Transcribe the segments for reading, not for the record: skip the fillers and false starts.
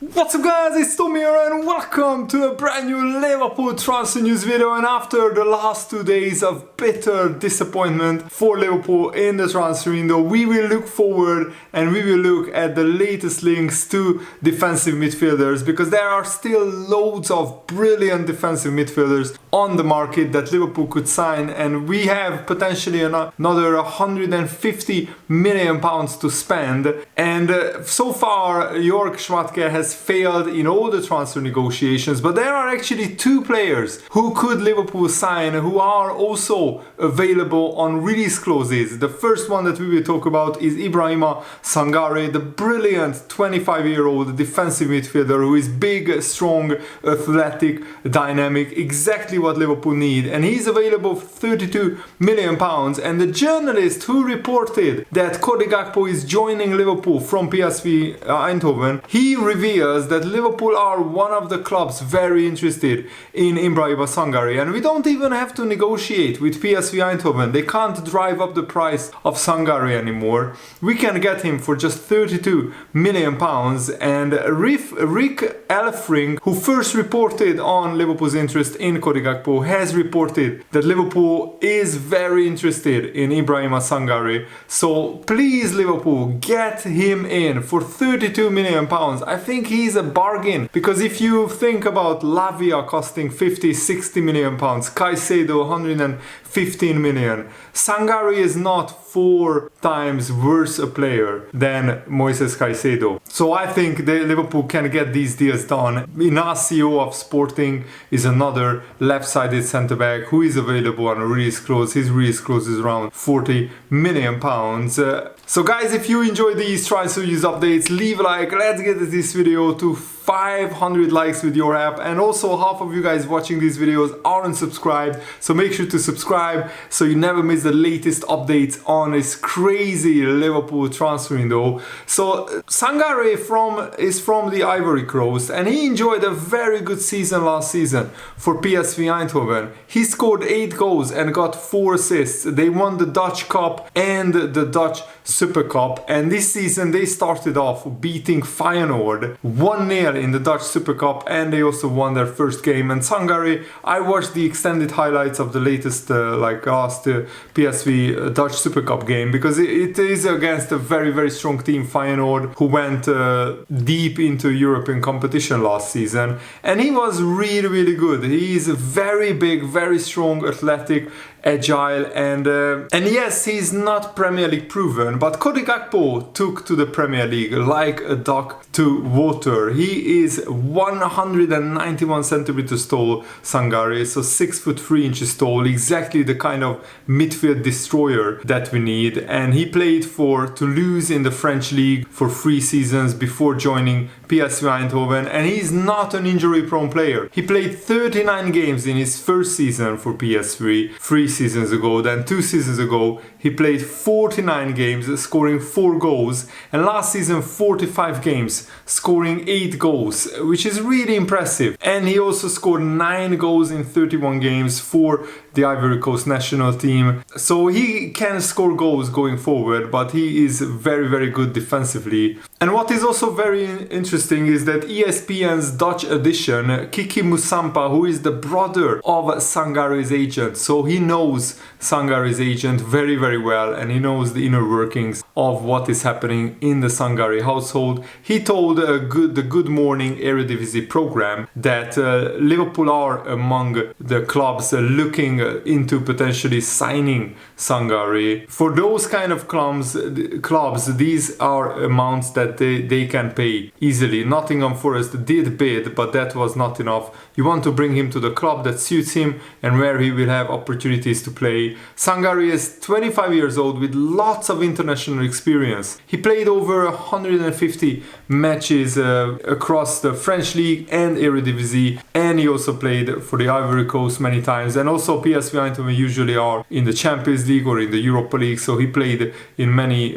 What's up guys, it's Tom here and welcome to a brand new Liverpool transfer news video. And after the last 2 days of bitter disappointment for Liverpool in the transfer window, we will look forward and we will look at the latest links to defensive midfielders, because there are still loads of brilliant defensive midfielders on the market that Liverpool could sign, and we have potentially another 150 million pounds to spend. And so far Jörg Schmatke has failed in all the transfer negotiations, but there are actually two players who could Liverpool sign who are also available on release clauses. The first one that we will talk about is Ibrahima Sangare, the brilliant 25-year-old defensive midfielder who is big, strong, athletic, dynamic, exactly what Liverpool need, and he's available for 32 million pounds. And the journalist who reported that Cody Gakpo is joining Liverpool from PSV Eindhoven, he revealed that Liverpool are one of the clubs very interested in Ibrahima Sangare, and we don't even have to negotiate with PSV Eindhoven. They can't drive up the price of Sangare anymore. We can get him for just 32 million pounds. And Rick Elfring, who first reported on Liverpool's interest in Cody Gakpo, has reported that Liverpool is very interested in Ibrahima Sangare. So please Liverpool, get him in for 32 million pounds. I think he's a bargain, because if you think about Lavia costing 50-60 million pounds, Caicedo 115 million, Sangare is not 4 times worse a player than Moises Caicedo. So I think Liverpool can get these deals done. Inacio of Sporting is another left-sided centre-back who is available on a release clause. His release clause is around 40 million pounds. So guys, if you enjoy these transfer news updates, leave a like. Let's get this video to 500 likes with your app. And also, half of you guys watching these videos aren't subscribed, so make sure to subscribe so you never miss the latest updates on this crazy Liverpool transfer window. So Sangare is from the Ivory Coast, and he enjoyed a very good season last season for PSV Eindhoven. He scored 8 goals and got 4 assists. They won the Dutch Cup and the Dutch Super Cup, and this season they started off beating Feyenoord 1-0 in the Dutch Super Cup, and they also won their first game. And Sangare, I watched the extended highlights of the latest last PSV Dutch Super Cup game, because it is against a very strong team, Feyenoord, who went deep into European competition last season, and he was really good. He is very big, very strong, athletic, agile, and yes, he's not Premier League proven, but Cody Gakpo took to the Premier League like a duck to water. He is 191 centimeters tall, Sangare, so 6'3" tall, exactly the kind of midfield destroyer that we need. And he played for Toulouse in the French league for 3 seasons before joining PSV Eindhoven, and he's not an injury-prone player. He played 39 games in his first season for PSV 3 seasons ago. Then 2 seasons ago he played 49 games, scoring 4 goals, and last season 45 games, scoring 8 goals, which is really impressive. And he also scored 9 goals in 31 games for the Ivory Coast national team. So he can score goals going forward, but he is very good defensively. And what is also very interesting is that ESPN's Dutch edition, Kiki Musampa, who is the brother of Sangare's agent, so he knows Sangare's agent very well, and he knows the inner workings of what is happening in the Sangare household. He told the Good Morning Eredivisie program that Liverpool are among the clubs looking into potentially signing Sangare. For those kind of clubs, these are amounts that they can pay easily. Nottingham Forest did bid, but that was not enough. You want to bring him to the club that suits him and where he will have opportunities to play. Sangare is 25 years old with lots of international experience. He played over 150 matches across the French league and Eredivisie, and he also played for the Ivory Coast many times. And also PSV Eindhoven usually are in the Champions League or in the Europa League, so he played in many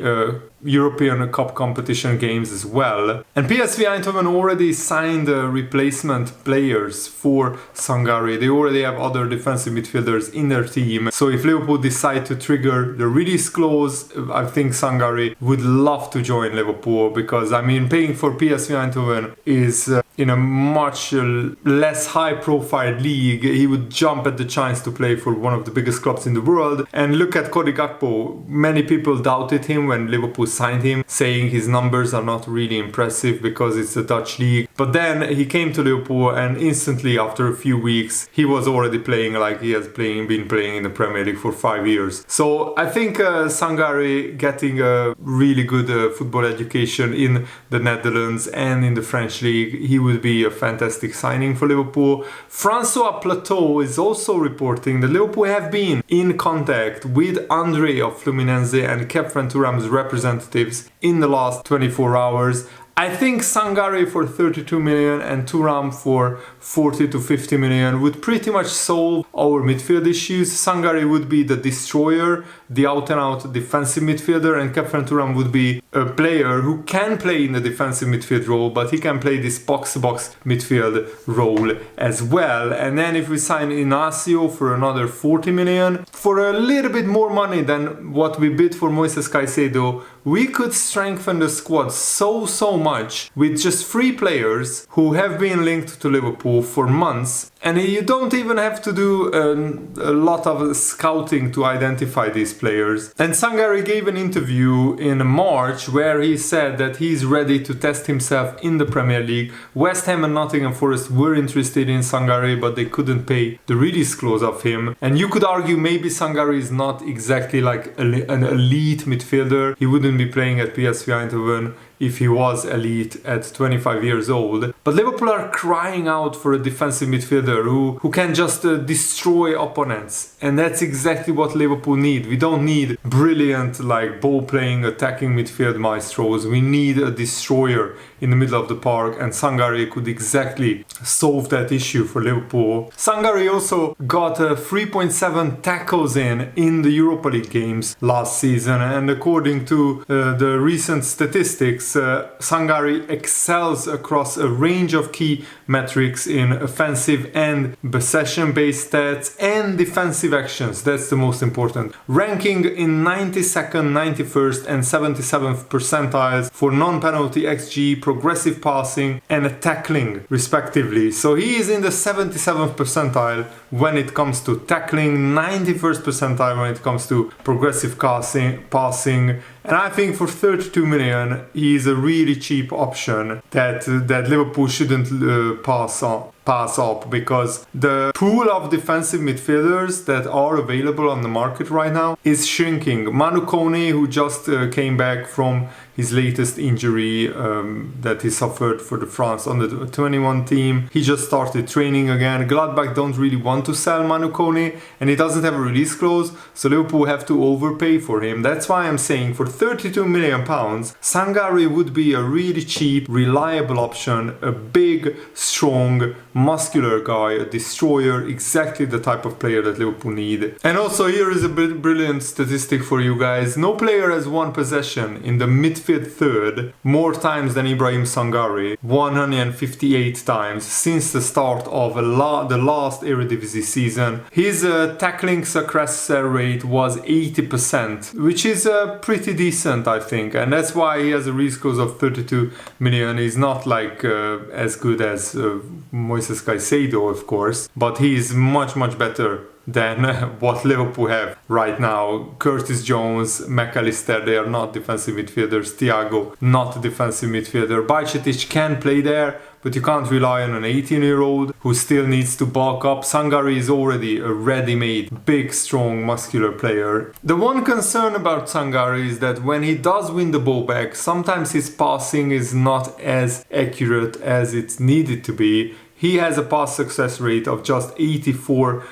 European Cup competition games as well. And PSV Eindhoven already signed replacement players for Sangare. They already have other defensive midfielders in their team. So if Liverpool decide to trigger the release clause, I think Sangare would love to join Liverpool, because I mean, paying for PSV Eindhoven is in a much less high profile league. He would jump at the chance to play for one of the biggest clubs in the world. And look at Cody Gakpo. Many people doubted him when Liverpool signed him, saying his numbers are not really impressive because it's a Dutch league. But then he came to Liverpool, and instantly after a few weeks he was already playing like he has been playing in the Premier League for 5 years. So I think Sangare getting a really good football education in the Netherlands and in the French league, he would be a fantastic signing for Liverpool. Francois Plateau is also reporting that Liverpool have been in contact with Andre of Fluminense and Khephren Thuram's representatives in the last 24 hours. I think Sangare for 32 million and Thuram for 40 to 50 million would pretty much solve our midfield issues. Sangare would be the destroyer, the out-and-out defensive midfielder, and Khephren Thuram would be a player who can play in the defensive midfield role, but he can play this box-to-box midfield role as well. And then if we sign Inacio for another 40 million, for a little bit more money than what we bid for Moises Caicedo, we could strengthen the squad so much with just 3 players who have been linked to Liverpool for months, and you don't even have to do a lot of scouting to identify these players. And Sangare gave an interview in March where he said that he's ready to test himself in the Premier League. West Ham and Nottingham Forest were interested in Sangare, but they couldn't pay the release clause of him. And you could argue maybe Sangare is not exactly like an elite midfielder. He wouldn't be playing at PSV Eindhoven if he was elite at 25 years old. But Liverpool are crying out for a defensive midfielder who can just destroy opponents. And that's exactly what Liverpool need. We don't need brilliant like ball-playing attacking midfield maestros. We need a destroyer in the middle of the park, and Sangare could exactly solve that issue for Liverpool. Sangare also got 3.7 tackles in the Europa League games last season, and according to the recent statistics, Sangare excels across a range of key metrics in offensive and possession-based stats and defensive actions. That's the most important. Ranking in 92nd, 91st and 77th percentiles for non-penalty XG, progressive passing and tackling respectively. So he is in the 77th percentile when it comes to tackling, 91st percentile when it comes to progressive passing. And I think for 32 million, he is a really cheap option that Liverpool shouldn't pass up, because the pool of defensive midfielders that are available on the market right now is shrinking. Manu Kone, who just came back from his latest injury that he suffered for the France under 21 team, he just started training again. Gladbach don't really want to sell Manu Kone, and he doesn't have a release clause, so Liverpool have to overpay for him. That's why I'm saying for 32 million pounds, Sangare would be a really cheap, reliable option, a big, strong, muscular guy, a destroyer, exactly the type of player that Liverpool need. And also here is a brilliant statistic for you guys. No player has won possession in the midfield third more times than Ibrahima Sangare, 158 times since the start of the last Eredivisie season. His tackling success rate was 80%, which is pretty decent, I think, and that's why he has a release clause of 32 million. He's not like as good as Moises Caicedo, of course, but he's much better than what Liverpool have right now. Curtis Jones, McAllister, they are not defensive midfielders. Thiago, not a defensive midfielder. Bajcetic can play there, but you can't rely on an 18-year-old who still needs to bulk up. Sangare is already a ready-made, big, strong, muscular player. The one concern about Sangare is that when he does win the ball back, sometimes his passing is not as accurate as it's needed to be. He has a pass success rate of just 84%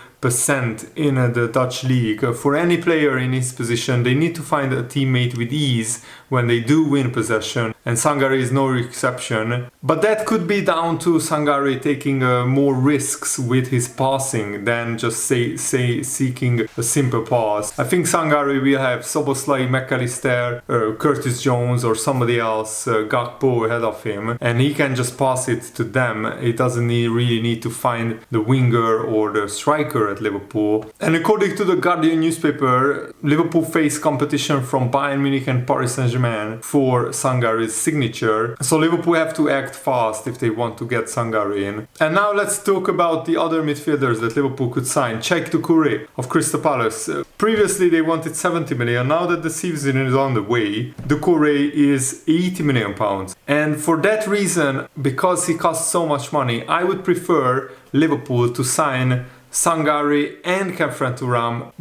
in the Dutch league. For any player in his position, they need to find a teammate with ease when they do win possession, and Sangare is no exception. But that could be down to Sangare taking more risks with his passing than just seeking a simple pass. I think Sangare will have Szoboszlai, McAllister, Curtis Jones or somebody else, Gakpo ahead of him, and he can just pass it to them. He doesn't really need to find the winger or the striker at Liverpool. And according to the Guardian newspaper, Liverpool face competition from Bayern Munich and Paris Saint-Germain for Sangare's signature. So Liverpool have to act fast if they want to get Sangare in. And now let's talk about the other midfielders that Liverpool could sign. Check Doucouré of Crystal Palace. Previously they wanted 70 million. Now that the season is on the way, Doucouré is 80 million pounds. And for that reason, because he costs so much money, I would prefer Liverpool to sign Sangare and Khephren Thuram.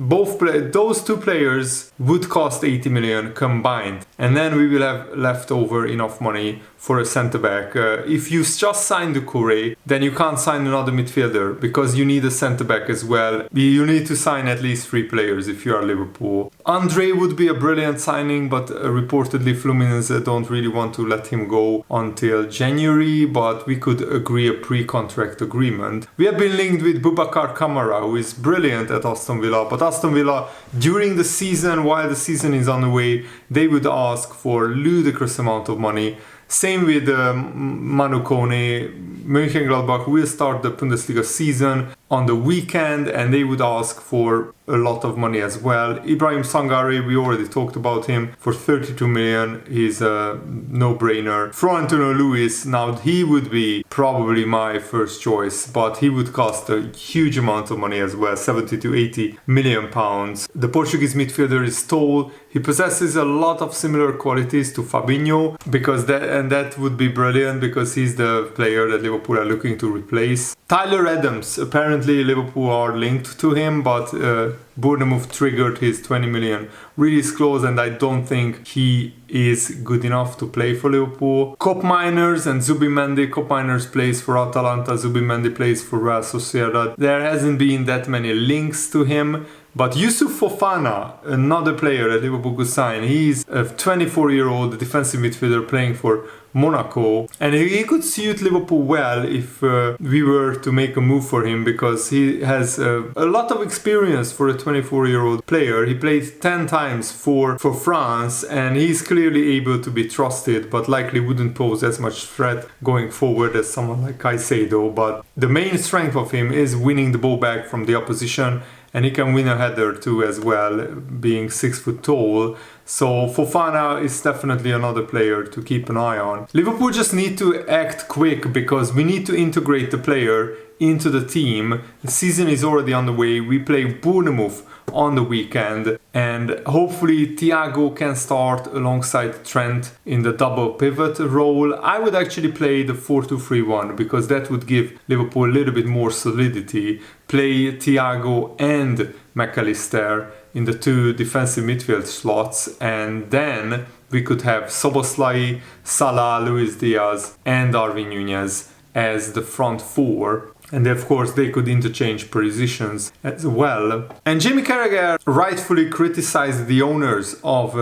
Those two players would cost 80 million combined, and then we will have left over enough money for a centre-back. If you just sign Doucouré, then you can't sign another midfielder because you need a centre-back as well. You need to sign at least 3 players if you are Liverpool. Andre would be a brilliant signing, but reportedly Fluminense don't really want to let him go until January, but we could agree a pre-contract agreement. We have been linked with Boubacar Kamara, who is brilliant at Aston Villa, but Aston Villa, during the season, while the season is on the way, they would ask for ludicrous amount of money. Same with Manu Kone. Mönchengladbach will start the Bundesliga season on the weekend and they would ask for a lot of money as well. Ibrahima Sangare, we already talked about him, for 32 million. He's a no-brainer. Florentino Luis, now he would be probably my first choice, but he would cost a huge amount of money as well, 70 to 80 million pounds. The Portuguese midfielder is tall. He possesses a lot of similar qualities to Fabinho, that would be brilliant because he's the player that Liverpool are looking to replace. Tyler Adams, apparently Liverpool are linked to him, but Bournemouth triggered his 20 million release clause and I don't think he is good enough to play for Liverpool. Koopmeiners and Zubimendi. Koopmeiners plays for Atalanta, Zubimendi plays for Real Sociedad. There hasn't been that many links to him. But Yusuf Fofana, another player that Liverpool could sign, he's a 24-year-old defensive midfielder playing for Monaco, and he could suit Liverpool well if we were to make a move for him because he has a lot of experience for a 24-year-old player. He played 10 times for France and he's clearly able to be trusted, but likely wouldn't pose as much threat going forward as someone like Caicedo. But the main strength of him is winning the ball back from the opposition, and he can win a header too as well, being 6 foot tall. So Fofana is definitely another player to keep an eye on. Liverpool just need to act quick because we need to integrate the player into the team. The season is already on the way. We play Bournemouth on the weekend and hopefully Thiago can start alongside Trent in the double pivot role. I would actually play the 4-2-3-1 because that would give Liverpool a little bit more solidity. Play Thiago and McAllister in the 2 defensive midfield slots, and then we could have Szoboszlai, Salah, Luis Diaz and Darwin Núñez as the front 4. And of course they could interchange positions as well. And Jamie Carragher rightfully criticized the owners of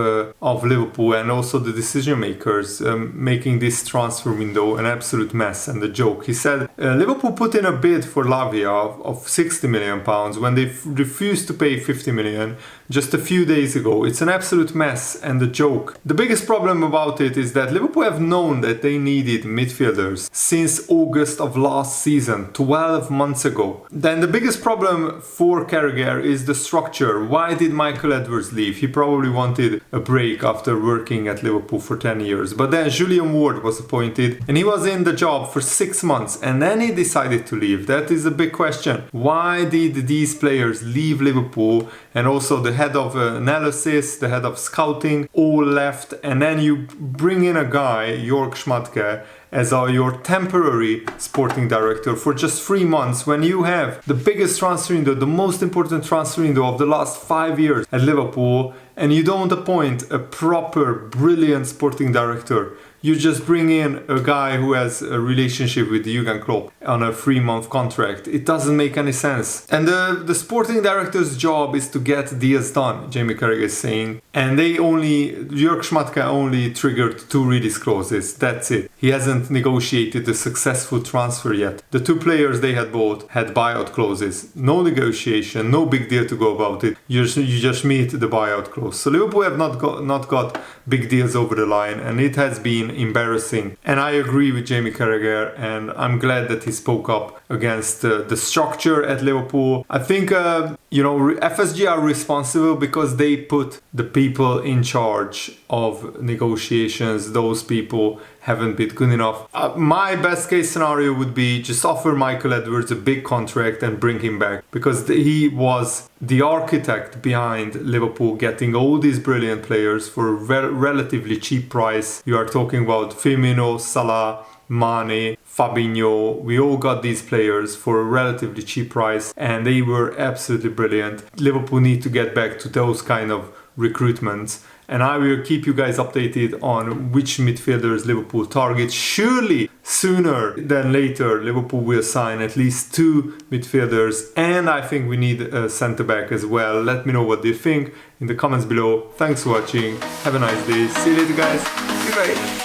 Liverpool and also the decision makers, making this transfer window an absolute mess and a joke. He said Liverpool put in a bid for Lavia of 60 million pounds when they refused to pay 50 million just a few days ago. It's an absolute mess and a joke. The biggest problem about it is that Liverpool have known that they needed midfielders since August of last season, 12 months ago. Then the biggest problem for Carragher is the structure. Why did Michael Edwards leave? He probably wanted a break after working at Liverpool for 10 years. But then Julian Ward was appointed and he was in the job for 6 months and then he decided to leave. That is a big question. Why did these players leave Liverpool? And also the head of analysis, the head of scouting, all left, and then you bring in a guy, Jörg Schmadtke, as your temporary sporting director for just 3 months when you have the biggest transfer window, the most important transfer window of the last 5 years at Liverpool, and you don't appoint a proper, brilliant sporting director. You just bring in a guy who has a relationship with Jurgen Klopp on a 3-month contract. It doesn't make any sense. And the sporting director's job is to get deals done, Jamie Carragher is saying. And Jörg Schmadtke only triggered 2 release clauses. That's it. He hasn't negotiated a successful transfer yet. The 2 players they had bought had buyout clauses. No negotiation, no big deal to go about it. You just meet the buyout clause. So Liverpool have not got big deals over the line, and it has been embarrassing. And I agree with Jamie Carragher, and I'm glad that he spoke up against the structure at Liverpool. I think FSG are responsible because they put the people in charge of negotiations. Those people haven't been good enough. My best case scenario would be just offer Michael Edwards a big contract and bring him back, because he was the architect behind Liverpool getting all these brilliant players for a relatively cheap price. You are talking about Firmino, Salah, Mane, Fabinho. We all got these players for a relatively cheap price, and they were absolutely brilliant. Liverpool need to get back to those kind of recruitments, and I will keep you guys updated on which midfielders Liverpool targets. Surely sooner than later Liverpool will sign at least 2 midfielders, and I think we need a centre back as well. Let me know what you think in the comments below. Thanks for watching, have a nice day, see you later guys, bye bye.